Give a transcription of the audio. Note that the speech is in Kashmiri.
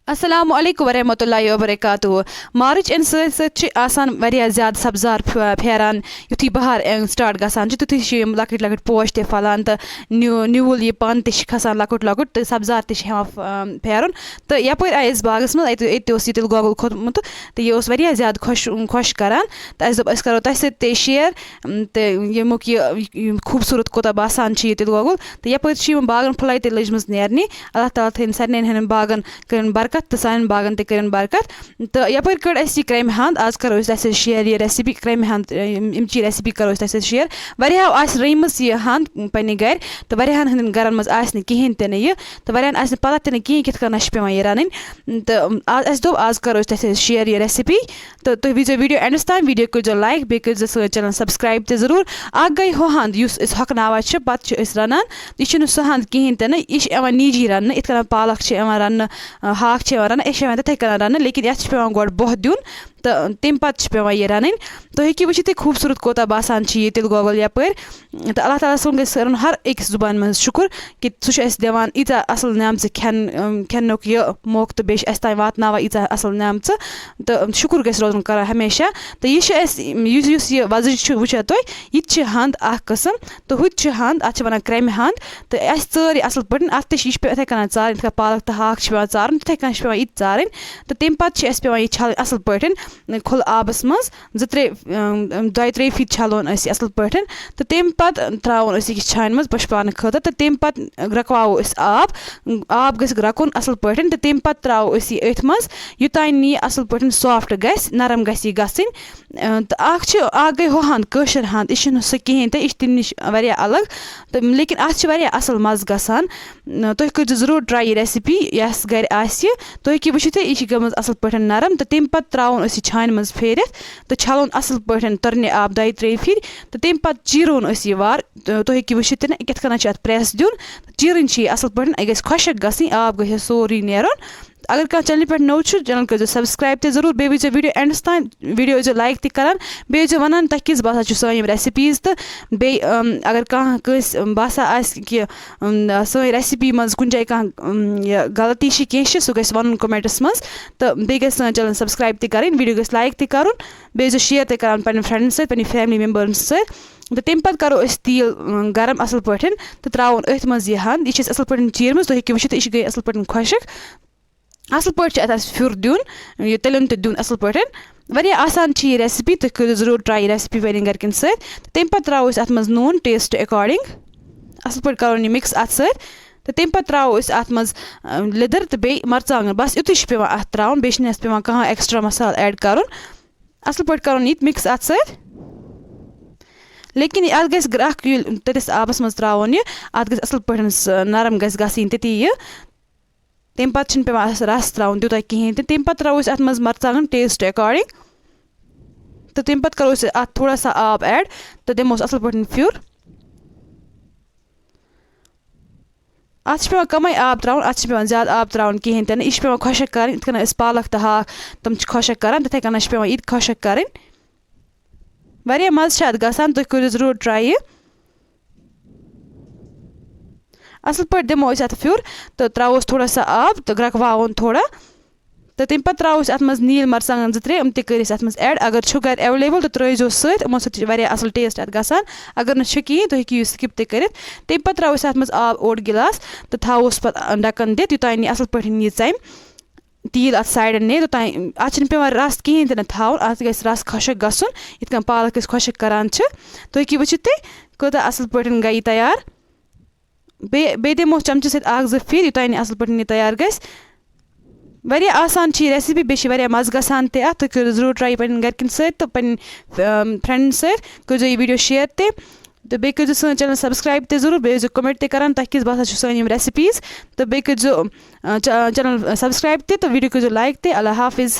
Assalamu alaikum warahmatullahi wabarakatuh. March and such asan variya zyada sabzar pheran yuthi bahar start gasan tuthi shim lakit posh te falan ta newul ye pan te khasan lakut te sabzar te hevan pheran ta yapar ais bagas ma ete os yitil gogul khotmut te ye os variya zyada khosh karan ta as karo ta se te share te yemuk ye khoobsurat kota basan chi yitil gogul te yapar shim bagan phlai te lejmus nerni Allah taala thin sarnen hen bagan kan barkat तो सान बागन ते करन बरकत तो यपर कर ऐसी क्रेम हंद आज करो इस ऐसे शेयर ये रेसिपी क्रेम हंद इमची रेसिपी करो इस ऐसे शेयर वरिया आस रेमस ये हंद पन्ने घर तो वरिया हंद गरन मज आस ने किहिन ते ने ये तो वरिया आस ने पता ते ने किहिन कित करना शपे मा ये रानिन तो आज दो आज करो इस ऐसे शेयर ये रेसिपी तो वीडियो एंड टाइम वीडियो को जो लाइक बेक जो चैनल सब्सक्राइब ते जरूर आ गई हो हंद युस इस हक नावा छ पत छ इस रनन इस सो हंद किहिन ते ने इस एवा निजी रन इत करन पालक छ एवा रन हाक रन तथे कर रन लेकिन ये पे गो बोह दिन तो तम पे ये रन तो हेकि वचित खूबसूरत कोता बासान ये तिल गोगल यपर तो अल्लाह ताला सुन गन हर अकिस जुबान मज शुक्र कि सह दिवान ईचा असल नामच खेनुक ये मौक तो बेश तान वातना ईचा असल नामच तो शुक्र गस रोजन कर हमेशा तो ये वजह वुचा तुम ये हंद कस्म तो हुत हंद अत वन क्रेम हंद तो यर असल पे अत पे इथे कन चार पालक तो हाक पे चार तथे कन पे चार तो तम पे पे छल असल पे खुल आबस मज दो त्रे फीट छलोन असल पे तो तम पे त्रोन छान मज पशपान खतर तो तम पे ग्रकवो आब गस ग्रकुन असल पे तो तम पे त्रो अथ मज युतान नी असल पे सॉफ्ट गस नरम गस यह गसिन तो गई हो हंद कशर हंद यह सह कहें तो यह तम नश वारिया अलग तो लेकिन अत असल मज गसान तुम कर जरूर ट्राई यह रेसिपी यस घर आसि तुम हेकि वुचित यह गमज असल पे नरम तो तम पे त्रोन छान मज फेरित तो छलोन असल पे तरने आब दो त्रे फिर तो तम पे चीरोन यह वार तुम हेकि वुचित कित कन अत प्रेस दिन चीरन असल पे यह गस खुशक गई आब गई सोरी नेरन अगर कह चैनल पे नो चैनल कर सब्सक्राइब ते जरूर बे वीडियो एंड तान वीडियो लाइक ते करान बे वन तह किस बासा सन रेसिपीज तो बे अगर कस बासा कि सन रेसिपी मज कुन जाए कह गलती कह सह गस वन कमेंट्स मज तो बे गस चैनल सब्सक्राइब ते करें वीडियो गस लाइक ते कर बे शेयर ते करान पे फ्रेंड्स सहित पे फैमिली मेम्बर्स सहित तो तम पे करो तेल गरम असल पे तो त्रोन अथ मज यह हंद यह असल पे चीरम तुम हेकि वुचित यह गई असल पे खुशक असल पे अत फिर दिन यह तलन तो दिन असल पे वारिया आसान यह रेसिपी तुम करो जरूर ट्राई रेसिपी पे गरकन सहित तम पे त्रो अत मज नून टेस्ट अकॉर्डिंग असल पे करो यह मिक्स अत सहित तो तम पे त्रो अत मज लिदर तो बे मरचांगन बस युत पे अत त्रोन बे पे कह एक्स्ट्रा मसाल ऐड कर असल पे करो ये मिक्स अत सहित लेकिन अत गस ग्राक तथिस आबस मज त्रोन यह अत गस असल पे नरम गस गसिन तती यह तम पे पे रस त्रोन तूत कहें तम पे त्रो अत मज मरचांगन टेस्ट अकॉर्डिंग तो तम पे करो अत थोड़ा सा आब ऐड तो दिमो असल पे फ्यूर अत पे कम आब त्रोन अत पे ज्यादा आब त्रोन कहें यह पे खुशक कर कन पालक तो हाक तम खुशक कर तथे कन पे ये खुशक कर वारिया मज गसान तुम करो जरूर ट्राई असल पे दिमो अत फ्यूर तो त्रोस थोड़ा सा आब तो ग्रकवान थोड़ा तो तम पे त्रो अत मज नील मरचांगन जो त्रे तक अत मज ऐड अगर घर एवेलेबल तो त्रो सत यमो सत्य असल टेस्ट अत गसान अगर न कहें तो हेकि स्किप ते कर तम पे त्रो अत मज आब ओड गिलास तो थोस पे ढक्कन दित युतान असल पे यी चम तेल अत साइडन ने तोतान अत पे रस कहें ते थवन अत गस रस खुशक गसन इत कन पालक खुशक करान तो हेकि वुचित कूता असल पे गई तैयार बे दिमो चमचे सत जो फिर युतान असल पे तैयार गस वारिया आसान यह रेसिपी बे मज गसान तुम करो जरूर ट्राई पे गरकन सहित तो पे फ्रेंड्स सहित करो यह वीडियो शेयर ते तो बे करो सन चैनल सब्सक्राइब ते जरूर बे कमेंट ते करान तह किस बासा सन रेसिपीज तो बे करो चैनल सब्सक्राइब ते तो वीडियो करो लाइक ते अल्लाह हाफिज़।